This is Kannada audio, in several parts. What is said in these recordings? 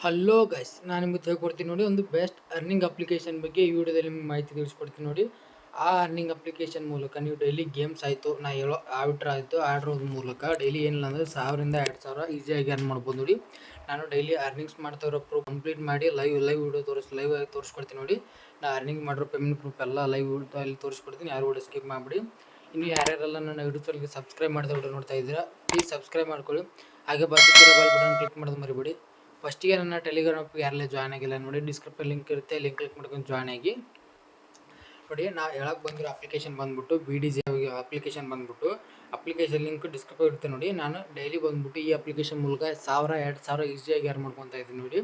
ಹಲೋ ಗೈಸ್, ನಾನು ನಿಮಗೆ ಹೇಳ್ಕೊಡ್ತೀನಿ ನೋಡಿ. ಒಂದು ಬೆಸ್ಟ್ ಅರ್ನಿಂಗ್ ಅಪ್ಲಿಕೇಶನ್ ಬಗ್ಗೆ ಈ ವಿಡಿಯೋದಲ್ಲಿ ನಿಮಗೆ ಮಾಹಿತಿ ತಿಳಿಸ್ಕೊಡ್ತೀನಿ ನೋಡಿ. ಆ ಅರ್ನಿಂಗ್ ಅಪ್ಲಿಕೇಶನ್ ಮೂಲಕ ನೀವು ಡೈಲಿ ಗೇಮ್ಸ್ ಆಯಿತು, ನಾ ಹೇಳೋ ಆರ್ಡ್ರ್ ಆಯಿತು, ಆಡೋದ್ರ ಮೂಲಕ ಡೈಲಿ ಏನಿಲ್ಲ ಅಂದರೆ 1000ರಿಂದ 2000 ಈಸಿಯಾಗಿ ಅರ್ನ್ ಮಾಡ್ಬೋದು ನೋಡಿ. ನಾನು ಡೈಲಿ ಅರ್ನಿಂಗ್ಸ್ ಮಾಡ್ತಾ ಇರೋ ಪ್ರೂಫ್ ಕಂಪ್ಲೀಟ್ ಮಾಡಿ ಲೈವ್ ವಿಡಿಯೋ ಲೈವ್ ಆಗಿ ತೋರಿಸ್ಕೊಡ್ತೀನಿ ನೋಡಿ. ನಾನು ಅರ್ನಿಂಗ್ ಮಾಡಿರೋ ಪೇಮೆಂಟ್ ಪ್ರೂಫ್ ಎಲ್ಲ ಲೈವ್ ಅಲ್ಲಿ ತೋರಿಸ್ಕೊಡ್ತೀನಿ. ಯಾರು ವಿಡಿಯೋ ಸ್ಕಿಪ್ ಮಾಡಿಬಿಡಿ. ಇನ್ನು ಯಾರ್ಯಾರೆಲ್ಲ ನನ್ನ ಯೂಟ್ಯೂಬ್ ಚಾನಲ್ಗೆ ಸಬ್ಸ್ಕ್ರೈಬ್ ಮಾಡಿದ ವಿಡಿಯೋ ನೋಡ್ತಾ ಇದ್ದೀರಾ, ಪ್ಲೀಸ್ ಸಬ್ಸ್ಕ್ರೈಬ್ ಮಾಡ್ಕೊಳ್ಳಿ. ಹಾಗೆ ಬಾಜುಕಿರೋ ಬೆಲ್ ಬಟನ್ ಕ್ಲಿಕ್ ಮಾಡೋದು ಮರಿಬೇಡಿ. ಫಸ್ಟಿಗೆ ನನ್ನ ಟೆಲಿಗ್ರಾಮ್ ಯಾರೆಲ್ಲ ಜಾಯ್ನ್ ಆಗಿಲ್ಲ ನೋಡಿ, ಡಿಸ್ಕ್ರಿಪ್ಷನ್ ಲಿಂಕ್ ಇರುತ್ತೆ, ಲಿಂಕ್ ಕ್ಲಿಕ್ ಮಾಡ್ಕೊಂಡು ಜಾಯ್ನ್ ಆಗಿ ನೋಡಿ. ನಾ ಹೇಳಕ್ಕೆ ಬಂದಿರೋ ಅಪ್ಲಿಕೇಶನ್ ಬಂದ್ಬಿಟ್ಟು BDJ ಅಪ್ಲಿಕೇಶನ್ ಬಂದ್ಬಿಟ್ಟು ಅಪ್ಲಿಕೇಶನ್ ಲಿಂಕ್ ಡಿಸ್ಕ್ರಿಪ್ಷನ್ ಇರುತ್ತೆ ನೋಡಿ. ನಾನು ಡೈಲಿ ಬಂದ್ಬಿಟ್ಟು ಈ ಅಪ್ಲಿಕೇಶನ್ ಮೂಲಕ 1000-2000 ಈಸಿಯಾಗಿ ಅರ್ನ್ ಮಾಡ್ಕೊತಾ ಇದ್ದೀನಿ ನೋಡಿ.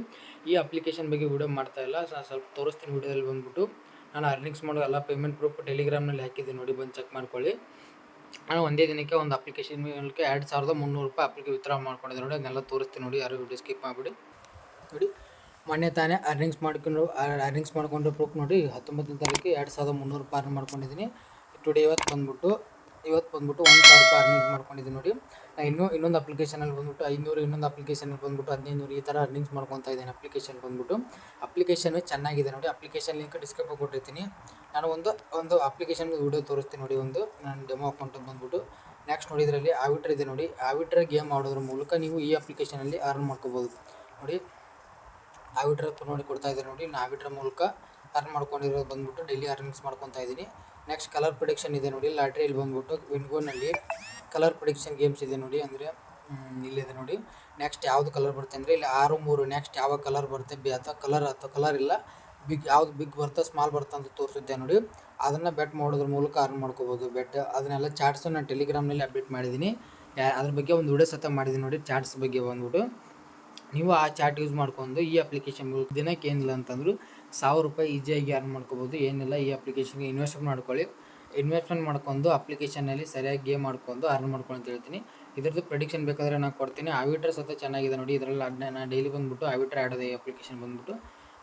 ಈ ಅಪ್ಲಿಕೇಶನ್ ಬಗ್ಗೆ ವಿಡಿಯೋ ಮಾಡ್ತಾ ಇಲ್ಲ, ಸ್ವಲ್ಪ ತೋರಿಸ್ತೀನಿ ವಿಡಿಯೋದಲ್ಲಿ ಬಂದ್ಬಿಟ್ಟು. ನಾನು ಅರ್ನಿಂಗ್ಸ್ ಮಾಡೋ ಎಲ್ಲ ಪೇಮೆಂಟ್ ಪ್ರೂಫ್ ಟೆಲಿಗ್ರಾಮ್ನಲ್ಲಿ ಹಾಕಿದ್ದೀನಿ ನೋಡಿ, ಬಂದು ಚೆಕ್ ಮಾಡ್ಕೊಳ್ಳಿ. ನಾನು ಒಂದೇ ದಿನಕ್ಕೆ ಒಂದು ಅಪ್ಲಿಕೇಶನ್ ಮೂಲಕ 2300 ರೂಪಾಯಿ ಅಪ್ಲಿಕೆ ವಿತ್ಡ್ರಾ ಮಾಡ್ಕೊಂಡಿದ್ದೆ ನೋಡಿ. ಅದನ್ನೆಲ್ಲ ತೋರಿಸ್ತೀನಿ ನೋಡಿ, ಯಾರು ವಿಡಿಯೋ ಸ್ಕಿಪ್ ಮಾಡಿಬಿಡಿ ನೋಡಿ. ಮೊನ್ನೆ ತಾನೇ ಅರ್ನಿಂಗ್ಸ್ ಮಾಡ್ಕೊಂಡು ಪ್ರೂಫ್ ನೋಡಿ. 19ನೇ ತಾರೀಕು 2300 ರೂಪಾಯಿ ಅರ್ನ್ ಮಾಡ್ಕೊಂಡಿದ್ದೀನಿ. ಟುಡೇ ಇವತ್ತು ಬಂದ್ಬಿಟ್ಟು 1000 ರೂಪಾಯಿ ಅರ್ನಿಂಗ್ ಮಾಡ್ಕೊಂಡಿದ್ದೀನಿ ನೋಡಿ. ನಾನು ಇನ್ನೊಂದು ಅಪ್ಲಿಕೇಶನಲ್ಲಿ ಬಂದ್ಬಿಟ್ಟು 500, ಇನ್ನೊಂದು ಅಪ್ಲಿಕೇಶನಲ್ಲಿ ಬಂದ್ಬಿಟ್ಟು 1500 ಈ ಥರ ಅರ್ನಿಂಗ್ಸ್ ಮಾಡ್ಕೊತಾ ಇದ್ದೀನಿ. ಅಪ್ಲಿಕೇಶನ್ ಚೆನ್ನಾಗಿದೆ ನೋಡಿ. ಅಪ್ಲಿಕೇಶನ್ ಲಿಂಕ್ ಡಿಸ್ಕ್ರಿಪ್ಷನ್ ಕೊಟ್ಟಿರ್ತೀನಿ. ನಾನು ಒಂದು ಅಪ್ಲಿಕೇಶನ್ ವಿಡಿಯೋ ತೋರಿಸ್ತೀನಿ ನೋಡಿ. ನಾನು ಡೆಮೋ ಅಕೌಂಟ್ ಬಂದ್ಬಿಟ್ಟು ನೆಕ್ಸ್ಟ್ ನೋಡಿ. ಇದರಲ್ಲಿ ಆವಿಟ್ರ್ ಇದೆ ನೋಡಿ. ಆವಿಟ್ರ್ ಗೇಮ್ ಆಡೋದ್ರ ಮೂಲಕ ನೀವು ಈ ಅಪ್ಲಿಕೇಶನಲ್ಲಿ ಅರ್ನ್ ಮಾಡ್ಕೋಬೋದು ನೋಡಿ. ಆವಿಟ್ರ್ ನೋಡಿ ಕೊಡ್ತಾ ಇದ್ದಾರೆ ನೋಡಿ. ನಾನು ಆವಿಟ್ರ್ ಮೂಲಕ ಅರ್ನ್ ಮಾಡ್ಕೊಂಡಿರೋದು ಬಂದ್ಬಿಟ್ಟು ಡೈಲಿ ಅರ್ನಿಂಗ್ಸ್ ಮಾಡ್ಕೊತಾ ಇದ್ದೀನಿ. ನೆಕ್ಸ್ಟ್ ಕಲರ್ ಪ್ರಿಡಿಕ್ಷನ್ ಇದೆ ನೋಡಿ. ಲಾಟ್ರಿಯಲ್ಲಿ ಬಂದ್ಬಿಟ್ಟು ವಿನ್ಗೋನಲ್ಲಿ ಕಲರ್ ಪ್ರಿಡಿಕ್ಷನ್ ಗೇಮ್ಸ್ ಇದೆ ನೋಡಿ. ಅಂದರೆ ಇಲ್ಲಿದೆ ನೋಡಿ. ನೆಕ್ಸ್ಟ್ ಯಾವುದು ಕಲರ್ ಬರುತ್ತೆ ಅಂದರೆ ಇಲ್ಲಿ 6-3 ನೆಕ್ಸ್ಟ್ ಯಾವ ಕಲರ್ ಬರುತ್ತೆ ಅಥವಾ ಕಲರ್ ಇಲ್ಲ, ಯಾವ್ದು ಬಿಗ್ ಬರುತ್ತೆ ಸ್ಮಾಲ್ ಬರುತ್ತೆ ಅಂತ ತೋರಿಸುತ್ತೆ ನೋಡಿ. ಅದನ್ನು ಬೆಟ್ ಮಾಡೋದ್ರ ಮೂಲಕ ಅರ್ನ್ ಮಾಡ್ಕೋಬೋದು. ಅದನ್ನೆಲ್ಲ ಚಾರ್ಟ್ಸು ನಾನು ಟೆಲಿಗ್ರಾಮ್ನಲ್ಲಿ ಅಪ್ಡೇಟ್ ಮಾಡಿದ್ದೀನಿ. ಅದ್ರ ಬಗ್ಗೆ ಒಂದು ವಿಡಿಯೋ ಸಹ ಮಾಡಿದ್ದೀನಿ ನೋಡಿ. ಚಾರ್ಟ್ಸ್ ಬಗ್ಗೆ ಬಂದ್ಬಿಟ್ಟು ನೀವು ಆ ಚಾರ್ಟ್ ಯೂಸ್ ಮಾಡ್ಕೊಂಡು ಈ ಅಪ್ಲಿಕೇಶನ್ ದಿನಕ್ಕೆ ಏನಿಲ್ಲ ಅಂತಂದರೂ 1000 ರೂಪಾಯಿ ಈಸಿಯಾಗಿ ಅರ್ನ್ ಮಾಡ್ಕೋಬೋದು. ಏನಿಲ್ಲ, ಈ ಅಪ್ಲಿಕೇಶನ್ಗೆ ಇನ್ವೆಸ್ಟ್ಮೆಂಟ್ ಮಾಡ್ಕೊಂಡು ಅಪ್ಲಿಕೇಶನಲ್ಲಿ ಸರಿಯಾಗಿ ಗೇಮ್ ಮಾಡ್ಕೊಂಡು ಅರ್ನ್ ಮಾಡ್ಕೊಂಡು ಅಂತ ಹೇಳ್ತೀನಿ. ಇದ್ರದ್ದು ಪ್ರೆಡಿಕ್ಷನ್ ಬೇಕಾದರೆ ನಾನು ಕೊಡ್ತೀನಿ. ಆವಿಟ್ರ್ ಸಹ ಚೆನ್ನಾಗಿದೆ ನೋಡಿ. ಇದರಲ್ಲಿ ನಾನು ಡೈಲಿ ಬಂದ್ಬಿಟ್ಟು ಆವಿಟ್ರ್ ಆಡೋದು. ಈ ಅಪ್ಲಿಕೇಶನ್ ಬಂದ್ಬಿಟ್ಟು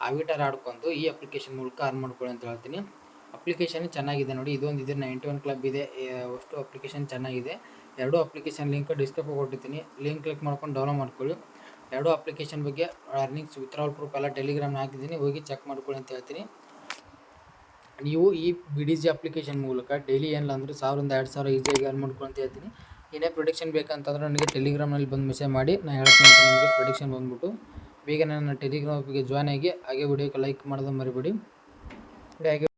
ಆವಿಟ್ರ್ ಆಡ್ಕೊಂಡು ಈ ಅಪ್ಲಿಕೇಶನ್ ಮೂಲಕ ಅರ್ನ್ ಮಾಡ್ಕೊಳ್ಳಿ ಅಂತ ಹೇಳ್ತೀನಿ. ಅಪ್ಲಿಕೇಶನ್ ಚೆನ್ನಾಗಿದೆ ನೋಡಿ. ಇದೊಂದು 91 ಕ್ಲಬ್ ಇದೆ. ಅಷ್ಟು ಅಪ್ಲಿಕೇಶನ್ ಚೆನ್ನಾಗಿದೆ. 2 ಅಪ್ಲಿಕೇಶನ್ ಲಿಂಕ್ ಡಿಸ್ಕ್ರಿಪ್ಷನ್ ಕೊಟ್ಟಿರ್ತೀನಿ. ಲಿಂಕ್ ಕ್ಲಿಕ್ ಮಾಡ್ಕೊಂಡು ಡೌನ್ಲೋಡ್ ಮಾಡ್ಕೊಳ್ಳಿ. 2 ಅಪ್ಲಿಕೇಶನ್ ಬಗ್ಗೆ ಅರ್ನಿಂಗ್ಸ್ ವಿತ್ಡ್ರಾವಲ್ ಪ್ರೂಫ್ ಎಲ್ಲ ಟೆಲಿಗ್ರಾಮ್ನ ಹಾಕಿದ್ದೀನಿ, ಹೋಗಿ ಚೆಕ್ ಮಾಡ್ಕೊಳ್ಳಿ ಅಂತ ಹೇಳ್ತೀನಿ. ನೀವು ಈ BDJ ಅಪ್ಲಿಕೇಶನ್ ಮೂಲಕ ಡೈಲಿ ಏನಿಲ್ಲ ಅಂದರೆ 1000-2000 ಈಸಿಯಾಗಿ ಅರ್ನ್ ಮಾಡ್ಕೊಳ್ಳಿ ಅಂತ ಹೇಳ್ತೀನಿ. ಏನೇ ಪ್ರೊಡಿಕ್ಷನ್ ಬೇಕಂತಂದ್ರೆ ನನಗೆ ಟೆಲಿಗ್ರಾಮ್ನಲ್ಲಿ ಬಂದು ಮೆಸೇಜ್ ಮಾಡಿ, ನಾನು ಹೇಳ್ತೀನಿ ಅಂತ ನಿಮಗೆ ಪ್ರೊಡಿಕ್ಷನ್ ಬಂದ್ಬಿಟ್ಟು. ಬೇಗ ನನ್ನ ಟೆಲಿಗ್ರಾಮ್ ಜಾಯ್ನ್ ಆಗಿ ಹಾಗೆ ವಿಡಿಯೋಕ್ಕೆ ಲೈಕ್ ಮಾಡೋದು ಮರಿಬೇಡಿ. ಹಾಗೆ